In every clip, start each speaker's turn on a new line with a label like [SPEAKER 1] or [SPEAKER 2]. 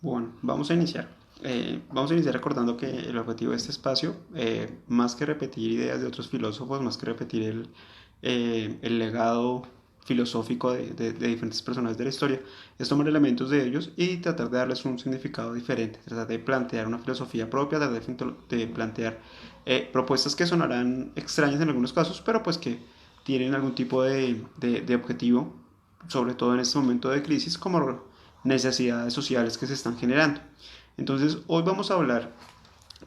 [SPEAKER 1] Bueno, vamos a iniciar. Vamos a iniciar recordando que el objetivo de este espacio, más que repetir ideas de otros filósofos, más que repetir el legado filosófico de diferentes personajes de la historia, es tomar elementos de ellos y tratar de darles un significado diferente, tratar de plantear una filosofía propia, tratar de plantear propuestas que sonarán extrañas en algunos casos, pero pues que tienen algún tipo de objetivo, sobre todo en este momento de crisis, como necesidades sociales que se están generando. Entonces, hoy vamos a hablar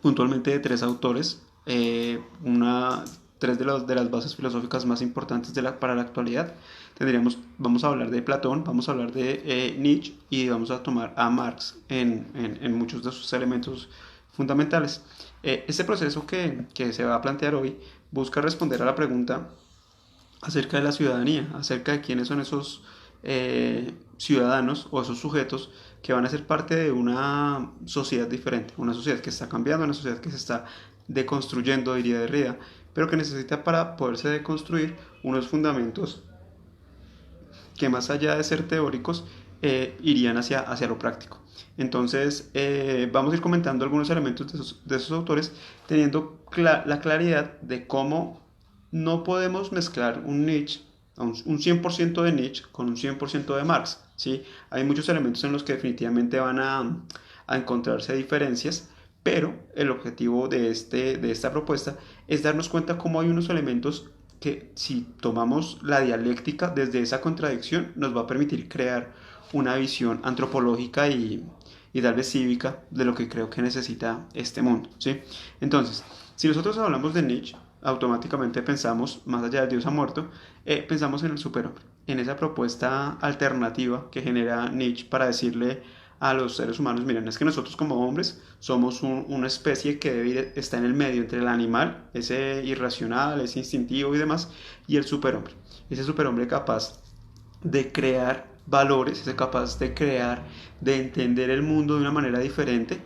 [SPEAKER 1] puntualmente de tres autores, tres de las bases filosóficas más importantes para la actualidad. Vamos a hablar de Platón, vamos a hablar de Nietzsche y vamos a tomar a Marx en muchos de sus elementos fundamentales. Este proceso que se va a plantear hoy busca responder a la pregunta acerca de la ciudadanía, acerca de quiénes son esos ciudadanos o esos sujetos que van a ser parte de una sociedad diferente, una sociedad que está cambiando, una sociedad que se está deconstruyendo, diría Derrida, pero que necesita para poderse deconstruir unos fundamentos que más allá de ser teóricos irían hacia lo práctico. Entonces vamos a ir comentando algunos elementos de esos autores teniendo la claridad de cómo no podemos mezclar un Nietzsche, un 100% de Nietzsche con un 100% de Marx. ¿Sí? Hay muchos elementos en los que definitivamente van a encontrarse diferencias, pero el objetivo de esta propuesta es darnos cuenta cómo hay unos elementos que si tomamos la dialéctica desde esa contradicción nos va a permitir crear una visión antropológica y tal vez cívica de lo que creo que necesita este mundo. ¿Sí? Entonces, si nosotros hablamos de Nietzsche, automáticamente pensamos, más allá de Dios ha muerto, pensamos en el superhombre, en esa propuesta alternativa que genera Nietzsche para decirle a los seres humanos, miren, es que nosotros como hombres somos una especie que está en el medio entre el animal, ese irracional, ese instintivo y demás, y el superhombre. Ese superhombre capaz de crear valores, ese capaz de crear, de entender el mundo de una manera diferente.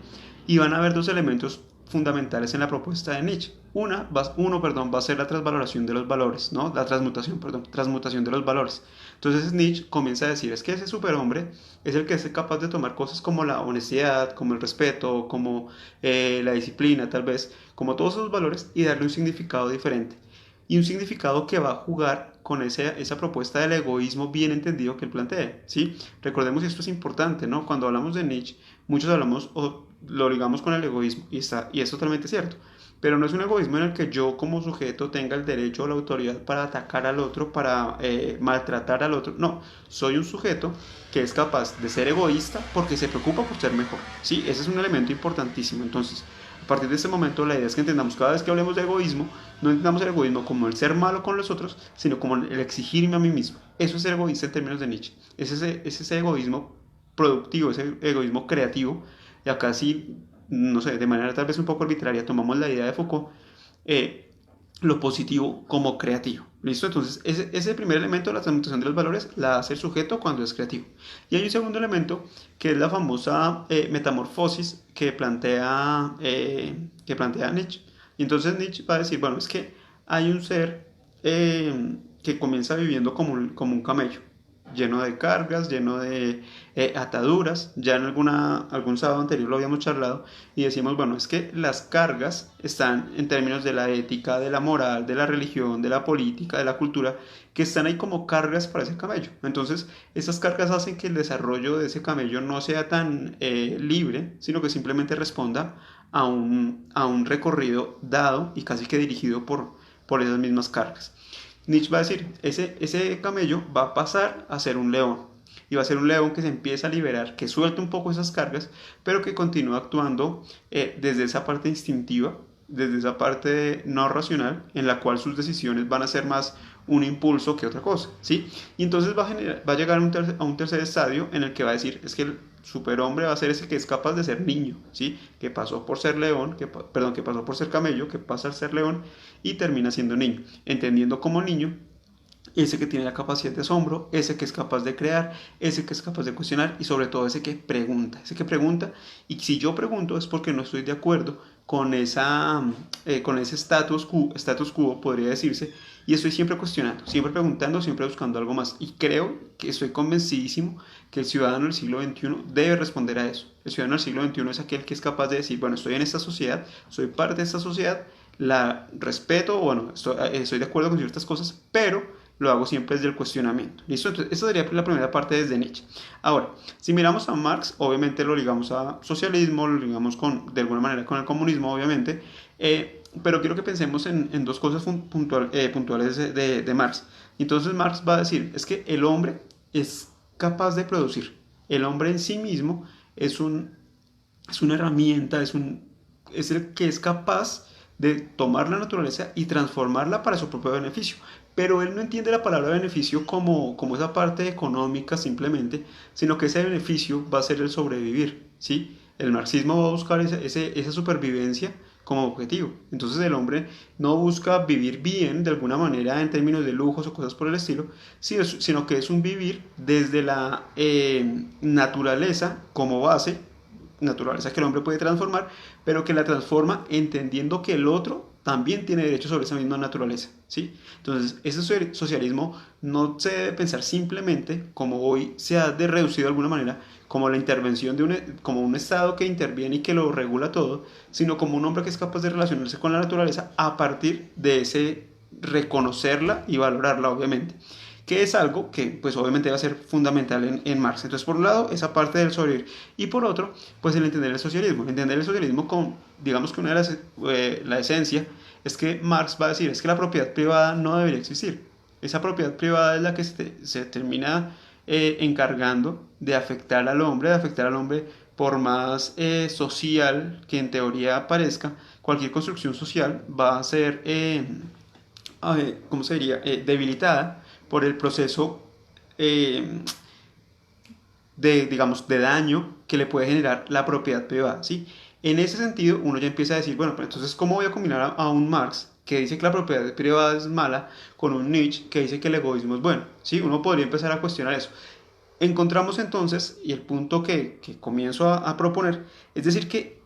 [SPEAKER 1] Y van a haber dos elementos fundamentales en la propuesta de Nietzsche. Va a ser la transvaloración de los valores, ¿no? La transmutación de los valores. Entonces Nietzsche comienza a decir, es que ese superhombre es el que es capaz de tomar cosas como la honestidad, como el respeto, como la disciplina, tal vez, como todos esos valores y darle un significado diferente. Y un significado que va a jugar con esa propuesta del egoísmo bien entendido que él plantea, ¿sí? Recordemos, y esto es importante, ¿no? Cuando hablamos de Nietzsche, muchos hablamos o lo ligamos con el egoísmo, y es totalmente cierto. Pero no es un egoísmo en el que yo como sujeto tenga el derecho o la autoridad para atacar al otro, para maltratar al otro. No, soy un sujeto que es capaz de ser egoísta porque se preocupa por ser mejor. Sí, ese es un elemento importantísimo. Entonces, a partir de este momento, la idea es que entendamos cada vez que hablemos de egoísmo, no entendamos el egoísmo como el ser malo con los otros, sino como el exigirme a mí mismo. Eso es ser egoísta en términos de Nietzsche. Es ese egoísmo productivo, ese egoísmo creativo. Y acá sí, no sé, de manera tal vez un poco arbitraria, tomamos la idea de Foucault, eh, lo positivo como creativo. ¿Listo? Entonces, ese primer elemento de la transmutación de los valores la hace el sujeto cuando es creativo. Y hay un segundo elemento que es la famosa metamorfosis que plantea Nietzsche. Y entonces Nietzsche va a decir, bueno, es que hay un ser que comienza viviendo como un camello, lleno de cargas, lleno de ataduras. Ya en algún sábado anterior lo habíamos charlado y decimos, bueno, es que las cargas están en términos de la ética, de la moral, de la religión, de la política, de la cultura, que están ahí como cargas para ese camello. Entonces, esas cargas hacen que el desarrollo de ese camello no sea tan libre, sino que simplemente responda a un recorrido dado y casi que dirigido por esas mismas cargas. Nietzsche va a decir, ese camello va a pasar a ser un león. Y va a ser un león que se empieza a liberar, que suelta un poco esas cargas, pero que continúa actuando desde esa parte instintiva, desde esa parte no racional, en la cual sus decisiones van a ser más un impulso que otra cosa, ¿sí? Y entonces va a llegar a un tercer estadio en el que va a decir, es que el superhombre va a ser ese que es capaz de ser niño, ¿sí? Que pasó por ser león, que pasó por ser camello, que pasa a ser león y termina siendo niño, entendiendo como niño ese que tiene la capacidad de asombro, ese que es capaz de crear, ese que es capaz de cuestionar y sobre todo ese que pregunta y si yo pregunto es porque no estoy de acuerdo con ese status quo, podría decirse, y estoy siempre cuestionando, siempre preguntando, siempre buscando algo más. Y creo que estoy convencidísimo que el ciudadano del siglo XXI debe responder a eso. El ciudadano del siglo XXI es aquel que es capaz de decir, bueno, estoy en esta sociedad, soy parte de esta sociedad, la respeto, bueno, estoy de acuerdo con ciertas cosas, pero lo hago siempre desde el cuestionamiento. ¿Listo? Entonces, esa sería la primera parte desde Nietzsche. Ahora, si miramos a Marx, obviamente lo ligamos a socialismo, lo ligamos de alguna manera con el comunismo, obviamente, pero quiero que pensemos en dos cosas puntuales de Marx. Entonces Marx va a decir, es que el hombre es capaz de producir. El hombre en sí mismo es una herramienta, es el que es capaz de tomar la naturaleza y transformarla para su propio beneficio. Pero él no entiende la palabra beneficio como esa parte económica simplemente, sino que ese beneficio va a ser el sobrevivir, ¿sí? El marxismo va a buscar esa supervivencia como objetivo. Entonces el hombre no busca vivir bien de alguna manera en términos de lujos o cosas por el estilo, sino que es un vivir desde la naturaleza como base, naturaleza que el hombre puede transformar, pero que la transforma entendiendo que el otro también tiene derecho sobre esa misma naturaleza, ¿sí? Entonces, ese socialismo no se debe pensar simplemente, como hoy se ha reducido de alguna manera, como la intervención como un Estado que interviene y que lo regula todo, sino como un hombre que es capaz de relacionarse con la naturaleza a partir de ese reconocerla y valorarla, obviamente, que es algo que pues obviamente va a ser fundamental en Marx. Entonces, por un lado, esa parte del sobrevivir, y por otro, pues el entender el socialismo. Entender el socialismo con, digamos que una de la esencia es que Marx va a decir, es que la propiedad privada no debería existir. Esa propiedad privada es la que se termina encargando de afectar al hombre, por más social que en teoría parezca, cualquier construcción social va a ser, ¿cómo se diría?, debilitada por el proceso eh, digamos, de daño que le puede generar la propiedad privada, ¿sí? En ese sentido, uno ya empieza a decir, bueno, pero entonces, ¿cómo voy a combinar a un Marx que dice que la propiedad privada es mala con un Nietzsche que dice que el egoísmo es bueno? ¿Sí? Uno podría empezar a cuestionar eso. Encontramos entonces, y el punto que comienzo a proponer, es decir, que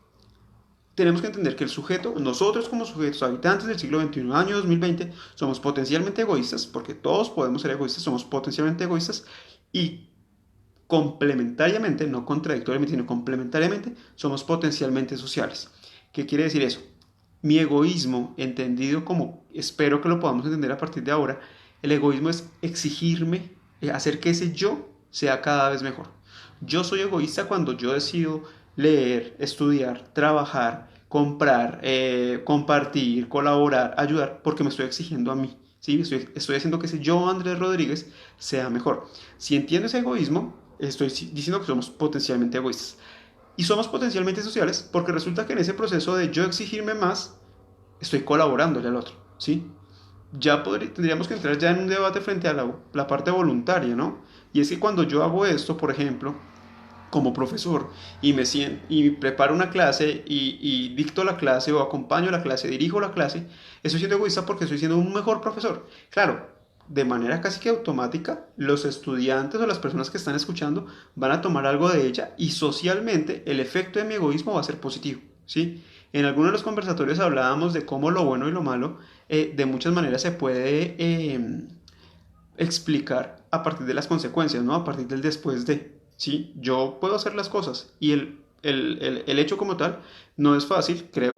[SPEAKER 1] tenemos que entender que el sujeto, nosotros como sujetos, habitantes del siglo XXI, año 2020, somos potencialmente egoístas, porque todos podemos ser egoístas, somos potencialmente egoístas, y complementariamente, no contradictoriamente, sino complementariamente, somos potencialmente sociales. ¿Qué quiere decir eso? Mi egoísmo, entendido como espero que lo podamos entender a partir de ahora, el egoísmo es exigirme, hacer que ese yo sea cada vez mejor. Yo soy egoísta cuando yo decido leer, estudiar, trabajar, comprar, compartir, colaborar, ayudar, porque me estoy exigiendo a mí. ¿Sí? Estoy haciendo que ese yo, Andrés Rodríguez, sea mejor. Si entiendo ese egoísmo, estoy diciendo que somos potencialmente egoístas. Y somos potencialmente sociales porque resulta que en ese proceso de yo exigirme más, estoy colaborándole al otro, ¿sí? Tendríamos que entrar ya en un debate frente a la parte voluntaria, ¿no? Y es que cuando yo hago esto, por ejemplo, como profesor y me siento y preparo una clase y dicto la clase o acompaño la clase, dirijo la clase, estoy siendo egoísta porque estoy siendo un mejor profesor. Claro, de manera casi que automática, los estudiantes o las personas que están escuchando van a tomar algo de ella y socialmente el efecto de mi egoísmo va a ser positivo, ¿sí? En algunos de los conversatorios hablábamos de cómo lo bueno y lo malo de muchas maneras se puede explicar a partir de las consecuencias, ¿no? A partir del después de, ¿sí? Yo puedo hacer las cosas y el hecho como tal no es fácil, creo.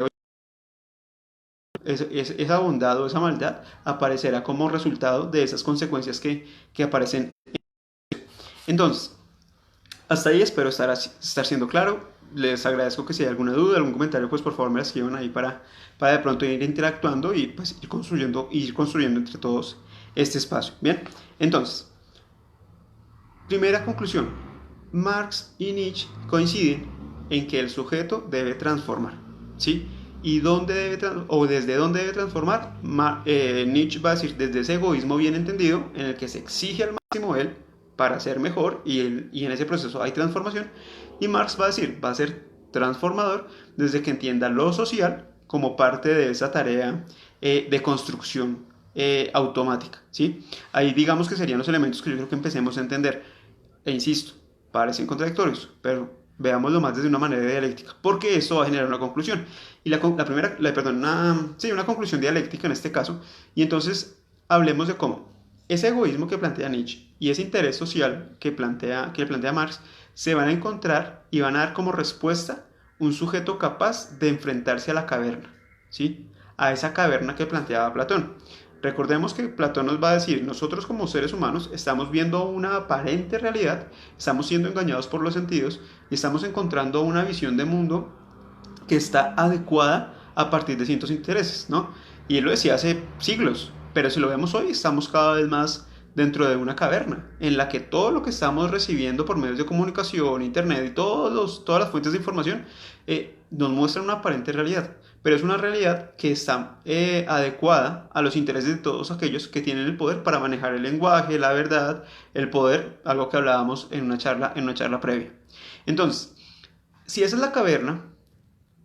[SPEAKER 1] Esa bondad o esa maldad aparecerá como resultado de esas consecuencias que aparecen. Entonces, hasta ahí espero estar siendo claro. Les agradezco que si hay alguna duda, algún comentario, pues por favor me la escriban ahí para de pronto ir interactuando y pues ir construyendo entre todos este espacio. Bien, entonces, primera conclusión. Marx y Nietzsche coinciden en que el sujeto debe transformar, ¿sí? ¿Y dónde o desde dónde debe transformar? Nietzsche va a decir desde ese egoísmo bien entendido en el que se exige al máximo él para ser mejor y en ese proceso hay transformación. Y Marx va a decir, va a ser transformador desde que entienda lo social como parte de esa tarea de construcción automática, ¿sí? Ahí digamos que serían los elementos que yo creo que empecemos a entender. E insisto, parecen contradictorios, pero veámoslo más desde una manera dialéctica, porque esto va a generar una conclusión. Y la primera, perdón, una conclusión dialéctica en este caso. Y entonces hablemos de cómo ese egoísmo que plantea Nietzsche y ese interés social que plantea Marx se van a encontrar y van a dar como respuesta un sujeto capaz de enfrentarse a la caverna, ¿sí? A esa caverna que planteaba Platón. Recordemos que Platón nos va a decir, nosotros como seres humanos estamos viendo una aparente realidad, estamos siendo engañados por los sentidos y estamos encontrando una visión de mundo que está adecuada a partir de ciertos intereses, ¿no? Y él lo decía hace siglos, pero si lo vemos hoy, estamos cada vez más dentro de una caverna, en la que todo lo que estamos recibiendo por medios de comunicación, internet y todas las fuentes de información nos muestran una aparente realidad, pero es una realidad que está adecuada a los intereses de todos aquellos que tienen el poder para manejar el lenguaje, la verdad, el poder, algo que hablábamos en una charla previa. Entonces, si esa es la caverna,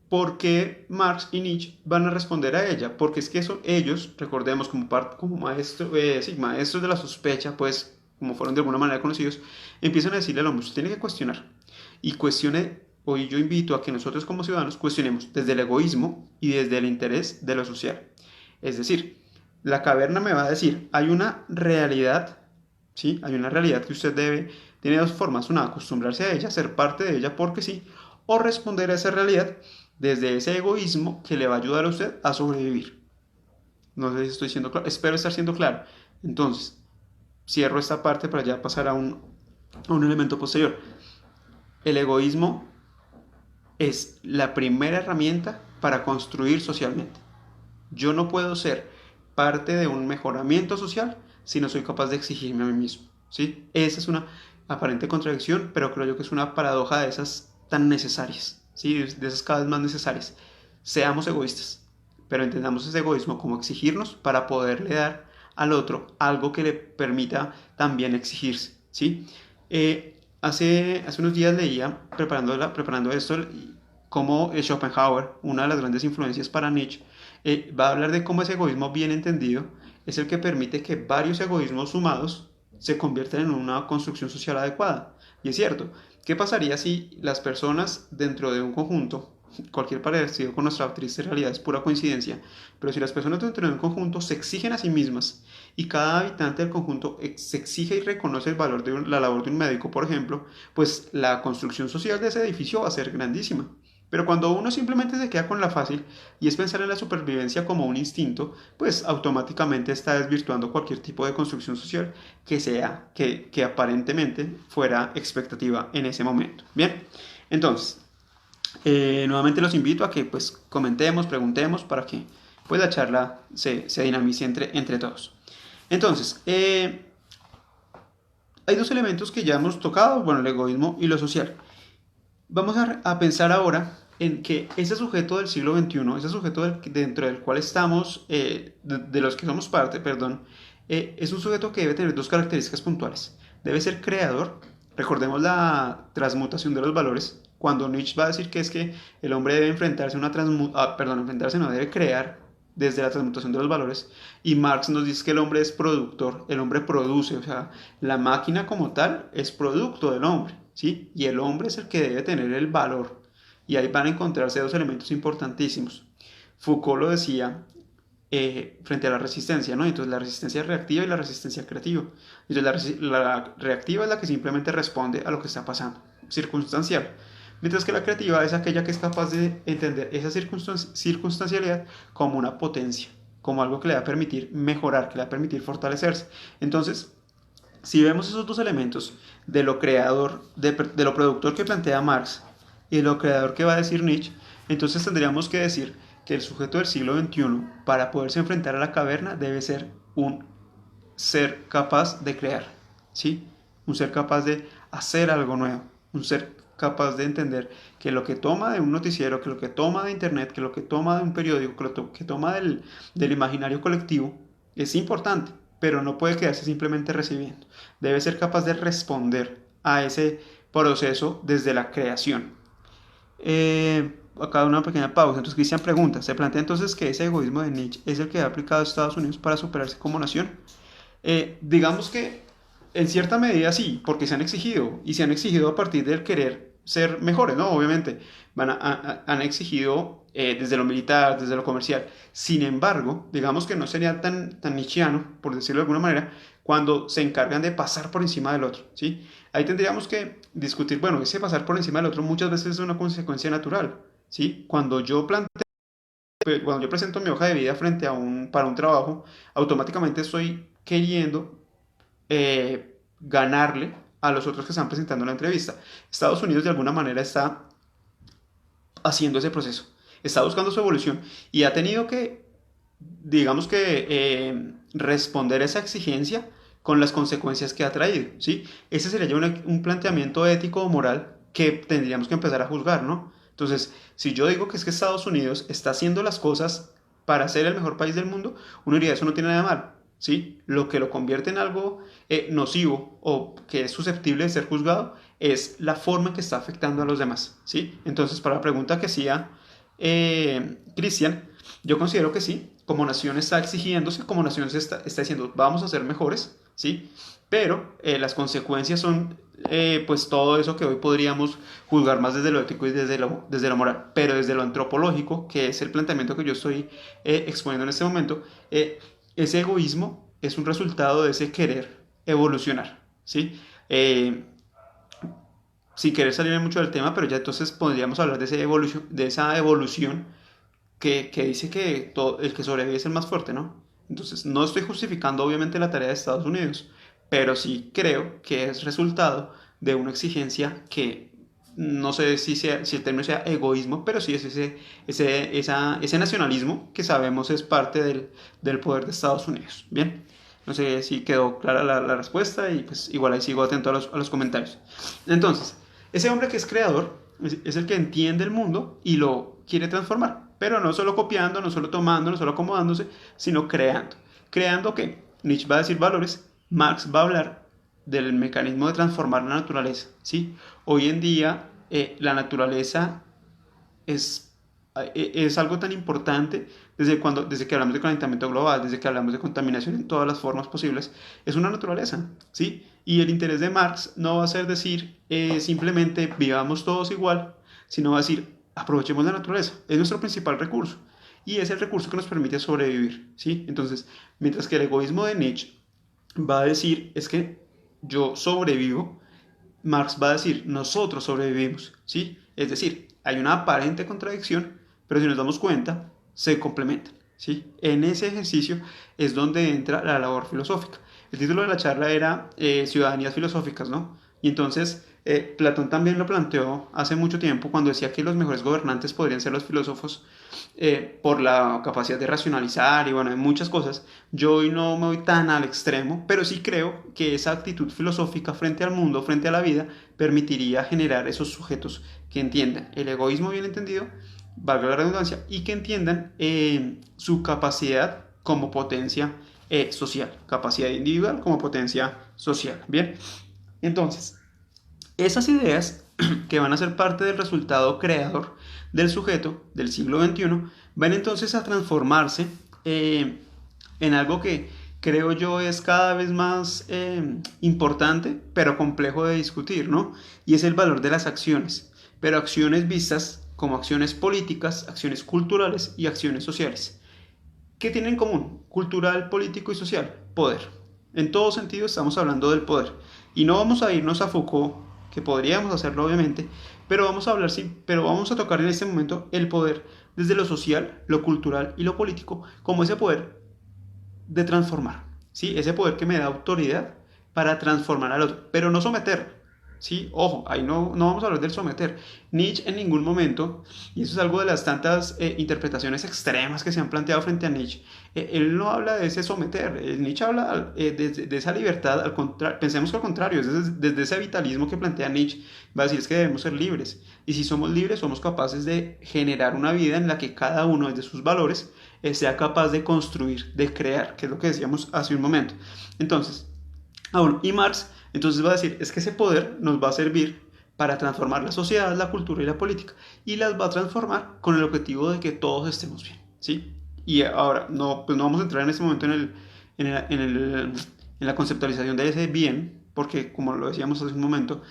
[SPEAKER 1] ¿por qué Marx y Nietzsche van a responder a ella? Porque es que son ellos, recordemos, como maestros de la sospecha, pues, como fueron de alguna manera conocidos, empiezan a decirle al hombre, usted tiene que cuestionar. Y cuestione, hoy yo invito a que nosotros como ciudadanos cuestionemos desde el egoísmo y desde el interés de lo social. Es decir, la caverna me va a decir, hay una realidad, ¿sí? Hay una realidad que usted tiene dos formas, una, acostumbrarse a ella, ser parte de ella porque sí, o responder a esa realidad desde ese egoísmo que le va a ayudar a usted a sobrevivir. No sé si estoy siendo claro, espero estar siendo claro. Entonces, cierro esta parte para ya pasar a un elemento posterior. El egoísmo es la primera herramienta para construir socialmente. Yo no puedo ser parte de un mejoramiento social si no soy capaz de exigirme a mí mismo, ¿sí? Esa es una aparente contradicción, pero creo yo que es una paradoja de esas tan necesarias, ¿sí? De esas cada vez más necesarias. Seamos egoístas, pero entendamos ese egoísmo como exigirnos para poderle dar al otro algo que le permita también exigirse, ¿sí? Hace unos días leía, preparando esto, cómo Schopenhauer, una de las grandes influencias para Nietzsche, va a hablar de cómo ese egoísmo bien entendido es el que permite que varios egoísmos sumados se conviertan en una construcción social adecuada. Y es cierto, ¿qué pasaría si las personas dentro de un conjunto, cualquier parecido con nuestra triste realidad es pura coincidencia, pero si las personas dentro de un conjunto se exigen a sí mismas y cada habitante del conjunto se exige y reconoce el valor de la labor de un médico, por ejemplo, pues la construcción social de ese edificio va a ser grandísima. Pero cuando uno simplemente se queda con la fácil y es pensar en la supervivencia como un instinto, pues automáticamente está desvirtuando cualquier tipo de construcción social que aparentemente fuera expectativa en ese momento. Bien, entonces, nuevamente los invito a que pues comentemos, preguntemos para que pues la charla se dinamice entre todos. Entonces, hay dos elementos que ya hemos tocado, bueno, el egoísmo y lo social. Vamos a pensar ahora en que ese sujeto del siglo XXI, ese sujeto dentro del cual estamos, de los que somos parte, perdón, es un sujeto que debe tener dos características puntuales. Debe ser creador, recordemos la transmutación de los valores, cuando Nietzsche va a decir que es que el hombre debe enfrentarse no debe crear desde la transmutación de los valores, y Marx nos dice que el hombre es productor, el hombre produce, o sea, la máquina como tal es producto del hombre, ¿sí? Y el hombre es el que debe tener el valor, y ahí van a encontrarse dos elementos importantísimos. Foucault lo decía frente a la resistencia, ¿no? Entonces la resistencia reactiva y la resistencia creativa. Entonces la reactiva es la que simplemente responde a lo que está pasando, circunstancial. Mientras que la creativa es aquella que es capaz de entender esa circunstancialidad como una potencia, como algo que le va a permitir mejorar, que le va a permitir fortalecerse. Entonces, si vemos esos dos elementos de lo creador, de lo productor que plantea Marx y de lo creador que va a decir Nietzsche, entonces tendríamos que decir que el sujeto del siglo XXI, para poderse enfrentar a la caverna, debe ser un ser capaz de crear, ¿sí? Un ser capaz de hacer algo nuevo, un ser capaz de entender que lo que toma de un noticiero, que lo que toma de internet, que lo que toma de un periódico, que lo que toma del imaginario colectivo es importante, pero no puede quedarse simplemente recibiendo. Debe ser capaz de responder a ese proceso desde la creación. Acá una pequeña pausa. Entonces Cristian pregunta, ¿se plantea entonces que ese egoísmo de Nietzsche es el que ha aplicado a Estados Unidos para superarse como nación? Digamos que en cierta medida sí, porque se han exigido, y se han exigido a partir del querer ser mejores, ¿no? Obviamente, han exigido desde lo militar, desde lo comercial. Sin embargo, digamos que no sería tan nichiano, por decirlo de alguna manera, cuando se encargan de pasar por encima del otro, ¿sí? Ahí tendríamos que discutir, bueno, ese pasar por encima del otro muchas veces es una consecuencia natural, ¿sí? Cuando yo presento mi hoja de vida para un trabajo, automáticamente estoy queriendo ganarle a los otros que están presentando la entrevista. Estados Unidos de alguna manera está haciendo ese proceso, está buscando su evolución y ha tenido que, digamos que, responder esa exigencia con las consecuencias que ha traído, ¿sí? Ese sería ya un planteamiento ético o moral que tendríamos que empezar a juzgar, ¿no? Entonces, si yo digo que es que Estados Unidos está haciendo las cosas para ser el mejor país del mundo, uno diría, eso no tiene nada de mal, ¿sí? Lo que lo convierte en algo nocivo o que es susceptible de ser juzgado es la forma en que está afectando a los demás, ¿sí? Entonces, para la pregunta que hacía Cristian, yo considero que sí, como nación está exigiéndose, como nación está diciendo, vamos a ser mejores, ¿sí? Pero las consecuencias son pues todo eso que hoy podríamos juzgar más desde lo ético y desde lo moral, pero desde lo antropológico, que es el planteamiento que yo estoy exponiendo en este momento, ese egoísmo es un resultado de ese querer evolucionar, ¿sí? Sin querer salir mucho del tema, pero ya entonces podríamos hablar de esa evolución que dice que el que sobrevive es el más fuerte, ¿no? Entonces, no estoy justificando obviamente la tarea de Estados Unidos, pero sí creo que es resultado de una exigencia que no sé si el término sea egoísmo, pero sí es ese nacionalismo que sabemos es parte del poder de Estados Unidos. Bien, no sé si quedó clara la respuesta y pues igual ahí sigo atento a los comentarios. Entonces, ese hombre que es creador es el que entiende el mundo y lo quiere transformar, pero no solo copiando, no solo tomando, no solo acomodándose, sino creando. ¿Creando qué? Nietzsche va a decir valores, Marx va a hablar del mecanismo de transformar la naturaleza, ¿sí? Hoy en día la naturaleza es algo tan importante desde que hablamos de calentamiento global, desde que hablamos de contaminación en todas las formas posibles, es una naturaleza, ¿sí? Y el interés de Marx no va a ser decir simplemente vivamos todos igual, sino va a decir aprovechemos la naturaleza, es nuestro principal recurso y es el recurso que nos permite sobrevivir, ¿sí? Entonces, mientras que el egoísmo de Nietzsche va a decir es que yo sobrevivo, Marx va a decir nosotros sobrevivimos, ¿sí? Es decir, hay una aparente contradicción, pero si nos damos cuenta, se complementan, ¿sí? En ese ejercicio es donde entra la labor filosófica. El título de la charla era Ciudadanías filosóficas, ¿no? Y entonces Platón también lo planteó hace mucho tiempo cuando decía que los mejores gobernantes podrían ser los filósofos por la capacidad de racionalizar y bueno, hay muchas cosas. Yo hoy no me voy tan al extremo, pero sí creo que esa actitud filosófica frente al mundo, frente a la vida, permitiría generar esos sujetos que entiendan el egoísmo bien entendido, valga la redundancia, y que entiendan su capacidad como potencia social, capacidad individual como potencia social. Bien, entonces, esas ideas que van a ser parte del resultado creador del sujeto del siglo XXI van entonces a transformarse en algo que creo yo es cada vez más importante, pero complejo de discutir, ¿no? Y es el valor de las acciones, pero acciones vistas como acciones políticas, acciones culturales y acciones sociales. ¿Qué tienen en común? Cultural, político y social. Poder. En todo sentido estamos hablando del poder. Y no vamos a irnos a Foucault, que podríamos hacerlo obviamente, pero vamos a hablar, sí, pero vamos a tocar en este momento el poder desde lo social, lo cultural y lo político, como ese poder de transformar, ¿sí? Ese poder que me da autoridad para transformar al otro, pero no someter, ¿sí? Ojo, ahí no vamos a hablar del someter. Nietzsche en ningún momento, y eso es algo de las tantas interpretaciones extremas que se han planteado frente a Nietzsche, él no habla de ese someter, Nietzsche habla de esa libertad, pensemos que al contrario, desde ese vitalismo que plantea Nietzsche, va a decir es que debemos ser libres, y si somos libres somos capaces de generar una vida en la que cada uno desde sus valores sea capaz de construir, de crear, que es lo que decíamos hace un momento. Entonces, bueno, y Marx entonces va a decir, es que ese poder nos va a servir para transformar la sociedad, la cultura y la política, y las va a transformar con el objetivo de que todos estemos bien, ¿sí? Y ahora, no, pues no vamos a entrar en este momento en la conceptualización de ese bien, porque como lo decíamos hace un momento,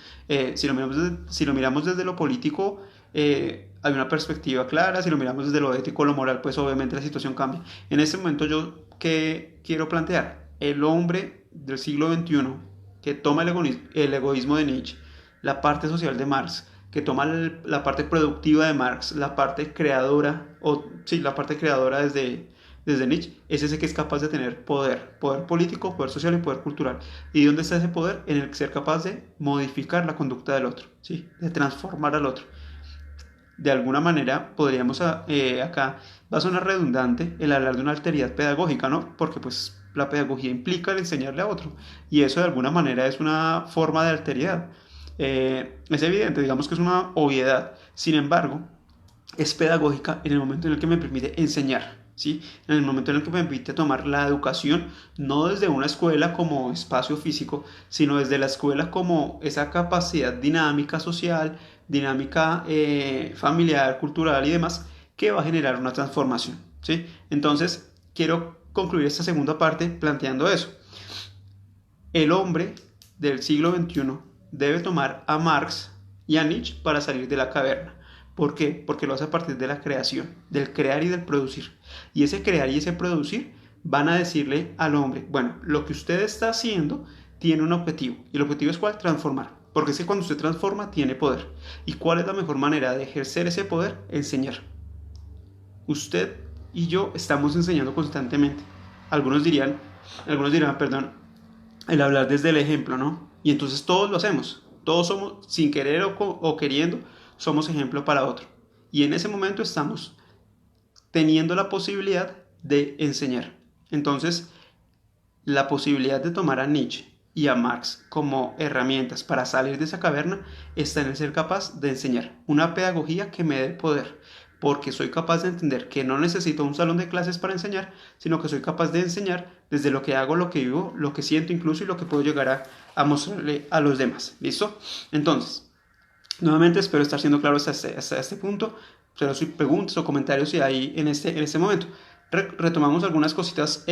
[SPEAKER 1] si lo miramos desde lo político, hay una perspectiva clara, si lo miramos desde lo ético, lo moral, pues obviamente la situación cambia. En este momento yo, ¿qué quiero plantear? El hombre del siglo XXI que toma el egoísmo de Nietzsche, la parte social de Marx, que toma la parte productiva de Marx, la parte creadora, o sí, la parte creadora desde Nietzsche, es ese que es capaz de tener poder político, poder social y poder cultural. ¿Y dónde está ese poder? En el ser capaz de modificar la conducta del otro, ¿sí? De transformar al otro. De alguna manera podríamos acá, va a sonar redundante el hablar de una alteridad pedagógica, ¿no? Porque pues la pedagogía implica el enseñarle a otro y eso de alguna manera es una forma de alteridad. Es evidente, digamos que es una obviedad, sin embargo, es pedagógica en el momento en el que me permite enseñar, ¿sí? En el momento en el que me permite tomar la educación, no desde una escuela como espacio físico, sino desde la escuela como esa capacidad dinámica social, dinámica familiar, cultural y demás, que va a generar una transformación, ¿sí? Entonces, quiero concluir esta segunda parte planteando eso. El hombre del siglo XXI debe tomar a Marx y a Nietzsche para salir de la caverna. ¿Por qué? Porque lo hace a partir de la creación, del crear y del producir. Y ese crear y ese producir van a decirle al hombre, bueno, lo que usted está haciendo tiene un objetivo. ¿Y el objetivo es cuál? Transformar. Porque es que cuando usted transforma, tiene poder. ¿Y cuál es la mejor manera de ejercer ese poder? Enseñar. Usted y yo estamos enseñando constantemente. Algunos dirán, perdón, el hablar desde el ejemplo, ¿no? Y entonces todos lo hacemos. Todos somos, sin querer o queriendo, somos ejemplo para otro. Y en ese momento estamos teniendo la posibilidad de enseñar. Entonces, la posibilidad de tomar a Nietzsche y a Marx como herramientas para salir de esa caverna está en el ser capaz de enseñar una pedagogía que me dé poder, porque soy capaz de entender que no necesito un salón de clases para enseñar, sino que soy capaz de enseñar desde lo que hago, lo que vivo, lo que siento incluso y lo que puedo llegar a mostrarle a los demás. ¿Listo? Entonces, nuevamente espero estar siendo claro hasta este punto. Pero si preguntas o comentarios si hay en este momento. Retomamos algunas cositas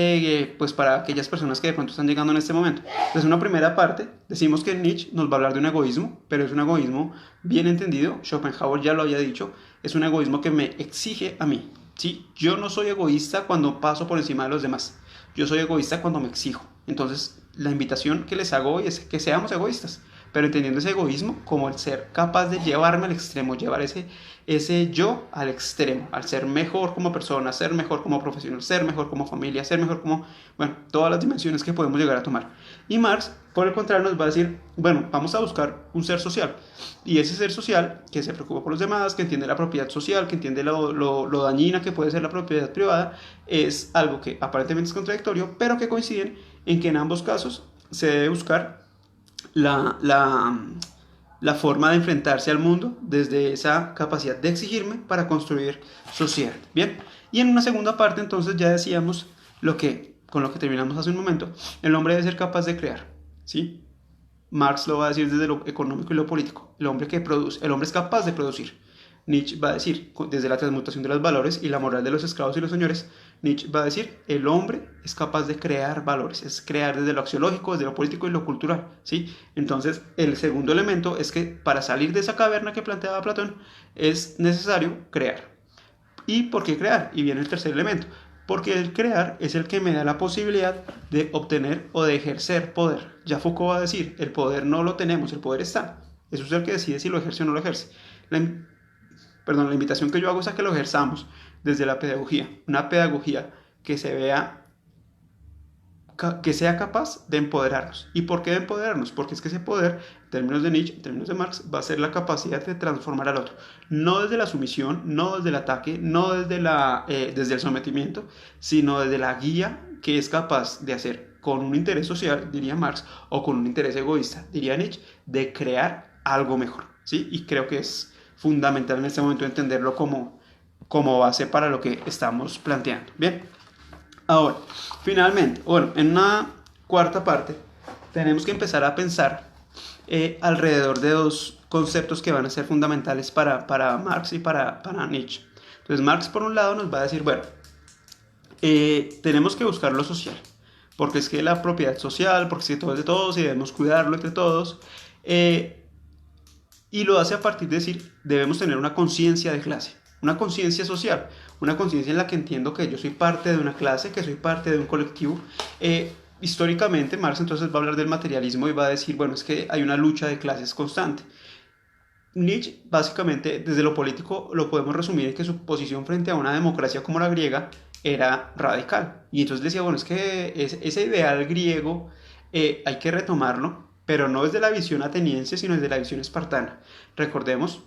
[SPEAKER 1] pues para aquellas personas que de pronto están llegando en este momento. Desde una primera parte decimos que Nietzsche nos va a hablar de un egoísmo, pero es un egoísmo bien entendido. Schopenhauer ya lo había dicho, es un egoísmo que me exige a mí, ¿sí? Yo no soy egoísta cuando paso por encima de los demás, yo soy egoísta cuando me exijo. Entonces la invitación que les hago hoy es que seamos egoístas, pero entendiendo ese egoísmo como el ser capaz de llevarme al extremo, llevar ese yo al extremo, al ser mejor como persona, ser mejor como profesional, ser mejor como familia, ser mejor como, bueno, todas las dimensiones que podemos llegar a tomar. Y Marx, por el contrario, nos va a decir, bueno, vamos a buscar un ser social. Y ese ser social que se preocupa por los demás, que entiende la propiedad social, que entiende lo dañina que puede ser la propiedad privada, es algo que aparentemente es contradictorio, pero que coinciden en que en ambos casos se debe buscar la forma de enfrentarse al mundo desde esa capacidad de exigirme para construir sociedad. Bien, y en una segunda parte entonces ya decíamos con lo que terminamos hace un momento, el hombre debe ser capaz de crear, ¿sí? Marx lo va a decir desde lo económico y lo político, el hombre que produce, el hombre es capaz de producir. Nietzsche va a decir, desde la transmutación de los valores y la moral de los esclavos y los señores, Nietzsche va a decir, el hombre es capaz de crear valores, es crear desde lo axiológico, desde lo político y lo cultural, ¿sí? Entonces, el segundo elemento es que para salir de esa caverna que planteaba Platón, es necesario crear. ¿Y por qué crear? Y viene el tercer elemento, porque el crear es el que me da la posibilidad de obtener o de ejercer poder. Ya Foucault va a decir, el poder no lo tenemos, el poder está. Eso es el que decide si lo ejerce o no lo ejerce. La invitación que yo hago es a que lo ejerzamos desde la pedagogía, una pedagogía que sea capaz de empoderarnos. ¿Y por qué de empoderarnos? Porque es que ese poder, en términos de Nietzsche, en términos de Marx, va a ser la capacidad de transformar al otro. No desde la sumisión, no desde el ataque, no desde el sometimiento, sino desde la guía que es capaz de hacer con un interés social, diría Marx, o con un interés egoísta, diría Nietzsche, de crear algo mejor, ¿sí? Y creo que es fundamental en este momento entenderlo como base para lo que estamos planteando. Bien, ahora, finalmente, bueno, en una cuarta parte tenemos que empezar a pensar alrededor de dos conceptos que van a ser fundamentales para Marx y para Nietzsche. Entonces Marx por un lado nos va a decir, bueno, tenemos que buscar lo social. porque es que la propiedad social, porque es que todo es de todos y debemos cuidarlo entre todos. Eh, y lo hace a partir de decir, debemos tener una conciencia de clase, una conciencia social, una conciencia en la que entiendo que yo soy parte de una clase, que soy parte de un colectivo. Históricamente, Marx entonces va a hablar del materialismo y va a decir, bueno, es que hay una lucha de clases constante. Nietzsche, básicamente, desde lo político, lo podemos resumir en que su posición frente a una democracia como la griega era radical. Y entonces decía, bueno, es que ese ideal griego hay que retomarlo, pero no desde la visión ateniense, sino desde la visión espartana. Recordemos,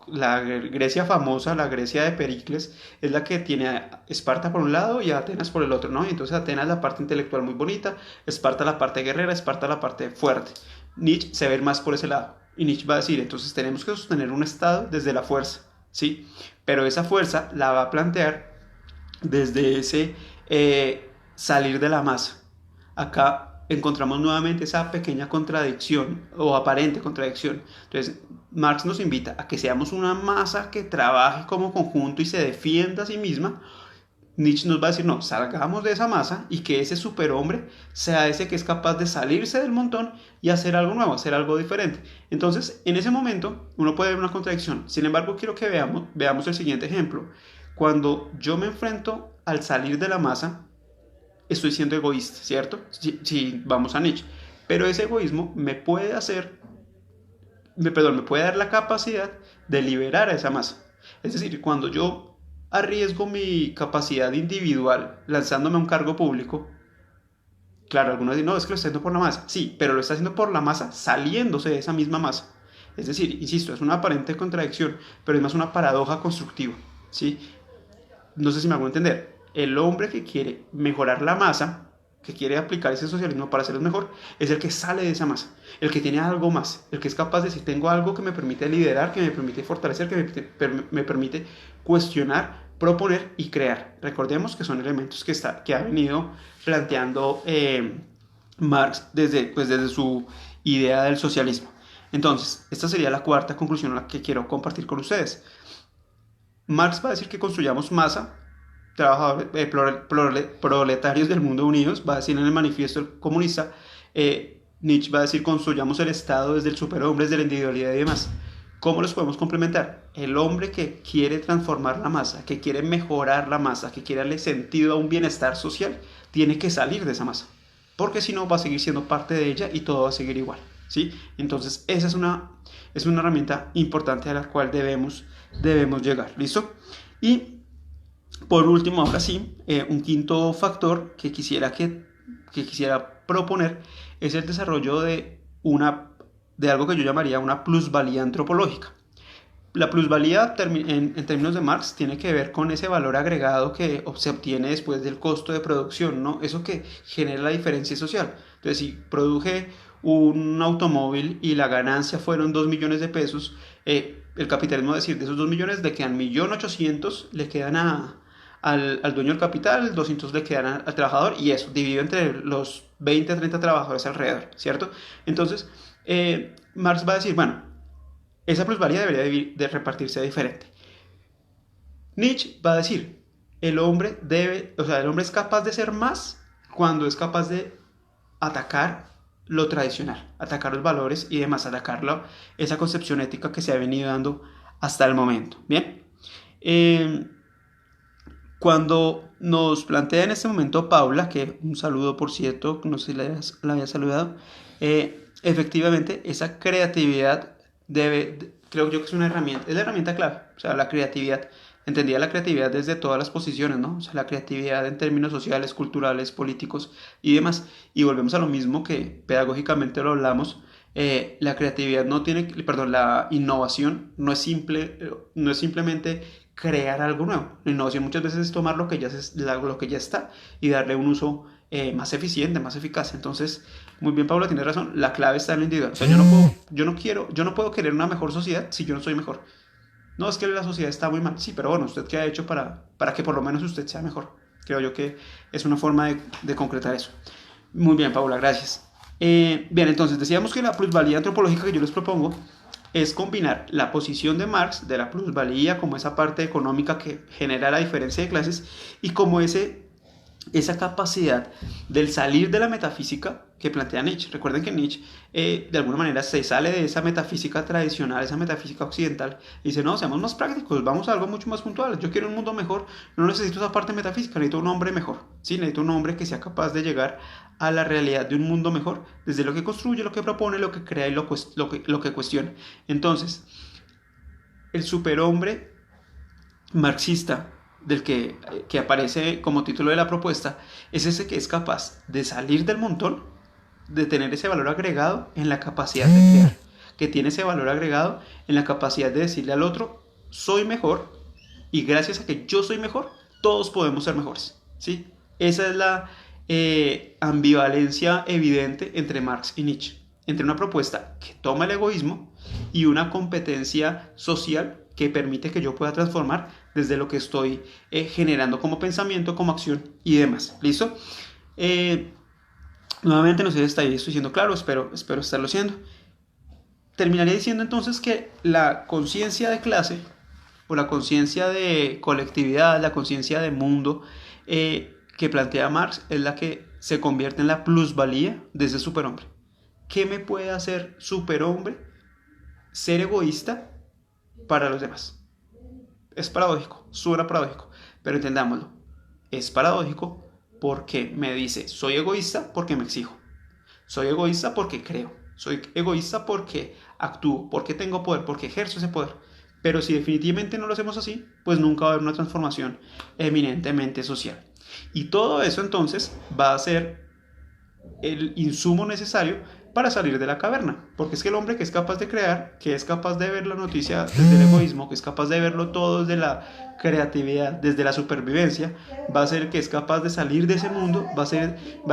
[SPEAKER 1] la Grecia famosa, la Grecia de Pericles, es la que tiene a Esparta por un lado y a Atenas por el otro, ¿no? Y entonces Atenas la parte intelectual muy bonita, Esparta la parte guerrera, Esparta la parte fuerte. Nietzsche se ve más por ese lado. Y Nietzsche va a decir, entonces tenemos que sostener un Estado desde la fuerza, ¿sí? Pero esa fuerza la va a plantear desde ese salir de la masa. Acá encontramos nuevamente esa pequeña contradicción o aparente contradicción. Entonces, Marx nos invita a que seamos una masa que trabaje como conjunto y se defienda a sí misma. Nietzsche nos va a decir, no, salgamos de esa masa y que ese superhombre sea ese que es capaz de salirse del montón y hacer algo nuevo, hacer algo diferente. Entonces, en ese momento, uno puede ver una contradicción. Sin embargo, quiero que veamos el siguiente ejemplo. Cuando yo me enfrento al salir de la masa, estoy siendo egoísta, ¿cierto? Si vamos a Nietzsche. Pero ese egoísmo me puede me puede dar la capacidad de liberar a esa masa. Es decir, cuando yo arriesgo mi capacidad individual lanzándome a un cargo público, claro, algunos dicen, no, es que lo está haciendo por la masa. Sí, pero lo está haciendo por la masa saliéndose de esa misma masa. Es decir, insisto, es una aparente contradicción, pero es más una paradoja constructiva, ¿sí? No sé si me hago entender. El hombre que quiere mejorar la masa, que quiere aplicar ese socialismo para hacerlo mejor, es el que sale de esa masa, el que tiene algo más, el que es capaz de decir, tengo algo que me permite liderar, que me permite fortalecer, me permite cuestionar, proponer y crear. Recordemos que son elementos que ha venido planteando Marx desde su idea del socialismo. Entonces, esta sería la cuarta conclusión a la que quiero compartir con ustedes. Marx va a decir que construyamos masa, trabajadores, proletarios del mundo unidos, va a decir en el manifiesto comunista. Nietzsche va a decir construyamos el Estado desde el superhombre, desde la individualidad y demás. ¿Cómo los podemos complementar? El hombre que quiere transformar la masa, que quiere mejorar la masa, que quiere darle sentido a un bienestar social, tiene que salir de esa masa, porque si no va a seguir siendo parte de ella y todo va a seguir igual, ¿sí? Entonces esa es una herramienta importante a la cual debemos llegar, ¿listo? Y por último, ahora sí, un quinto factor que quisiera proponer es el desarrollo de algo que yo llamaría una plusvalía antropológica. La plusvalía en términos de Marx tiene que ver con ese valor agregado que se obtiene después del costo de producción, ¿no? Eso que genera la diferencia social. Entonces, si produje un automóvil y la ganancia fueron 2 millones de pesos, el capitalismo va a decir, de esos 2 millones le quedan 1.800.000, le quedan al dueño del capital, 200 le quedan al trabajador y eso, dividido entre los 20 a 30 trabajadores alrededor, ¿cierto? Entonces, Marx va a decir, bueno, esa plusvalía debería de repartirse diferente. Nietzsche va a decir, el hombre es capaz de ser más cuando es capaz de atacar lo tradicional, atacar los valores y demás, esa concepción ética que se ha venido dando hasta el momento. Bien, cuando nos plantea en este momento Paula, que un saludo por cierto, no sé si la había saludado, efectivamente esa creatividad creo yo que es la herramienta clave, o sea, la creatividad. Entendía la creatividad desde todas las posiciones, ¿no? O sea, la creatividad en términos sociales, culturales, políticos y demás. Y volvemos a lo mismo que pedagógicamente lo hablamos. La creatividad la innovación no es simplemente crear algo nuevo. La innovación muchas veces es tomar lo que ya está y darle un uso más eficiente, más eficaz. Entonces, muy bien, Paula, tienes razón. La clave está en lo individual. O sea, yo no puedo querer una mejor sociedad si yo no soy mejor. No, es que la sociedad está muy mal. Sí, pero bueno, ¿usted qué ha hecho para que por lo menos usted sea mejor? Creo yo que es una forma de concretar eso. Muy bien, Paula, gracias. Bien, entonces decíamos que la plusvalía antropológica que yo les propongo es combinar la posición de Marx de la plusvalía como esa parte económica que genera la diferencia de clases y como ese esa capacidad del salir de la metafísica que plantea Nietzsche. Recuerden que Nietzsche de alguna manera se sale de esa metafísica tradicional, esa metafísica occidental, y dice, no, seamos más prácticos, vamos a algo mucho más puntual. Yo quiero un mundo mejor, no necesito esa parte metafísica, necesito un hombre mejor. ¿Sí? Necesito un hombre que sea capaz de llegar a la realidad de un mundo mejor, desde lo que construye, lo que propone, lo que crea y lo que cuestiona. Entonces, el superhombre marxista que aparece como título de la propuesta es ese que es capaz de salir del montón, de tener ese valor agregado en la capacidad de crear, que tiene ese valor agregado en la capacidad de decirle al otro, soy mejor, y gracias a que yo soy mejor, todos podemos ser mejores. ¿Sí? Esa es la ambivalencia evidente entre Marx y Nietzsche, entre una propuesta que toma el egoísmo y una competencia social que permite que yo pueda transformar desde lo que estoy generando como pensamiento, como acción y demás. ¿Listo? Nuevamente no sé si estoy siendo claro, espero estarlo siendo. Terminaría diciendo entonces que la conciencia de clase o la conciencia de colectividad, la conciencia de mundo que plantea Marx es la que se convierte en la plusvalía de ese superhombre. ¿Qué me puede hacer superhombre? Ser egoísta para los demás. Es paradójico, suena paradójico, pero entendámoslo. Es paradójico porque me dice, soy egoísta porque me exijo. Soy egoísta porque creo. Soy egoísta porque actúo, porque tengo poder, porque ejerzo ese poder. Pero si definitivamente no lo hacemos así, pues nunca va a haber una transformación eminentemente social. Y todo eso entonces va a ser el insumo necesario para salir de la caverna. Porque es que el hombre que es capaz de crear, que es capaz de ver la noticia desde el egoísmo, que es capaz de verlo todo desde la creatividad, desde la supervivencia, va a ser el que es capaz de salir de ese mundo, va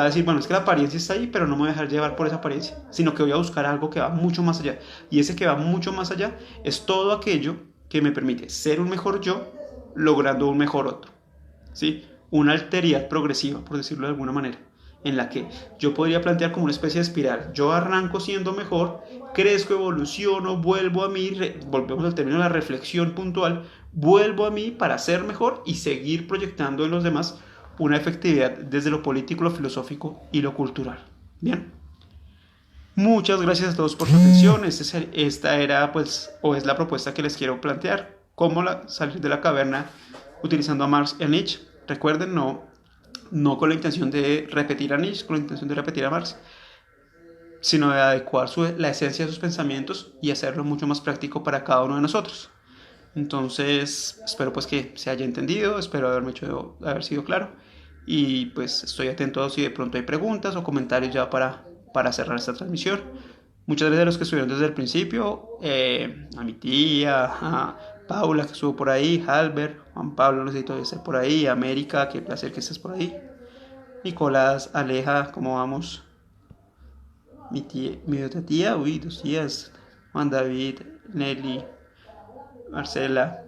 [SPEAKER 1] a decir, bueno, es que la apariencia está ahí, pero no me voy a dejar llevar por esa apariencia, sino que voy a buscar algo que va mucho más allá. Y ese que va mucho más allá es todo aquello que me permite ser un mejor yo, logrando un mejor otro. ¿Sí? Una alteridad progresiva, por decirlo de alguna manera, en la que yo podría plantear como una especie de espiral. Yo arranco siendo mejor, crezco, evoluciono, vuelvo a mí, volvemos al término de la reflexión puntual, vuelvo a mí para ser mejor y seguir proyectando en los demás una efectividad desde lo político, lo filosófico y lo cultural. Bien. Muchas gracias a todos por su atención. Esta era, pues, o es la propuesta que les quiero plantear. Cómo salir de la caverna utilizando a Marx y a Nietzsche. Recuerden, no con la intención de repetir a Nietzsche, con la intención de repetir a Marx, sino de adecuar la esencia de sus pensamientos y hacerlo mucho más práctico para cada uno de nosotros. Entonces, espero pues que se haya entendido, espero haber sido claro, y pues estoy atento si de pronto hay preguntas o comentarios ya para cerrar esta transmisión. Muchas gracias a los que estuvieron desde el principio, a mi tía, a Paula que estuvo por ahy, Albert, Juan Pablo, no sé si todavía está por ahí, América, qué placer que estés por ahí, Nicolás, Aleja, ¿cómo vamos? Mi otra tía, uy, 2 tías, Juan David, Nelly, Marcela,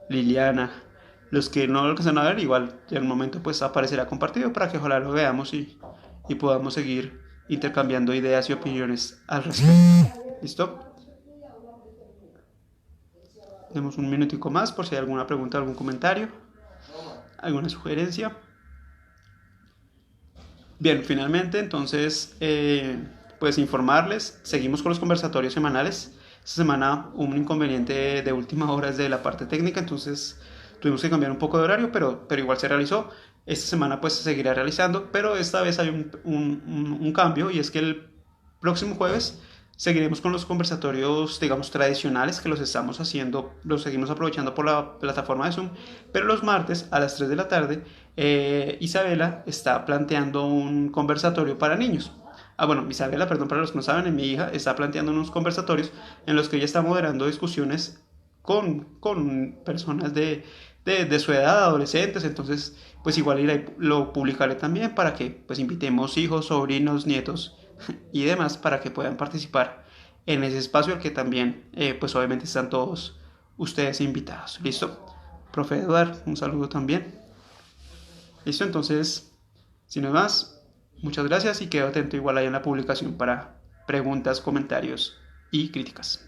[SPEAKER 1] Liliana, los que no lo alcanzan a ver, igual en un momento pues aparecerá compartido para que ojalá lo veamos y podamos seguir intercambiando ideas y opiniones al respecto. ¿Listo? Demos un minutico más por si hay alguna pregunta, algún comentario, alguna sugerencia. Bien, finalmente entonces pues informarles, seguimos con los conversatorios semanales. Esta semana un inconveniente de última hora es de la parte técnica, entonces tuvimos que cambiar un poco de horario, pero igual se realizó. Esta semana pues se seguirá realizando, pero esta vez hay un cambio, y es que el próximo jueves seguiremos con los conversatorios, digamos, tradicionales que los estamos haciendo, los seguimos aprovechando por la plataforma de Zoom, pero los martes a las 3 de la tarde Isabela está planteando un conversatorio para niños. Bueno, Isabela, perdón, para los que no saben, mi hija está planteando unos conversatorios en los que ella está moderando discusiones con personas de su edad, adolescentes. Entonces pues igual lo publicaré también para que pues invitemos hijos, sobrinos, nietos y demás para que puedan participar en ese espacio al que también pues obviamente están todos ustedes invitados. ¿Listo? Profe Eduard, un saludo también. ¿Listo? Entonces, sin más, muchas gracias y quedo atento igual ahí en la publicación para preguntas, comentarios y críticas.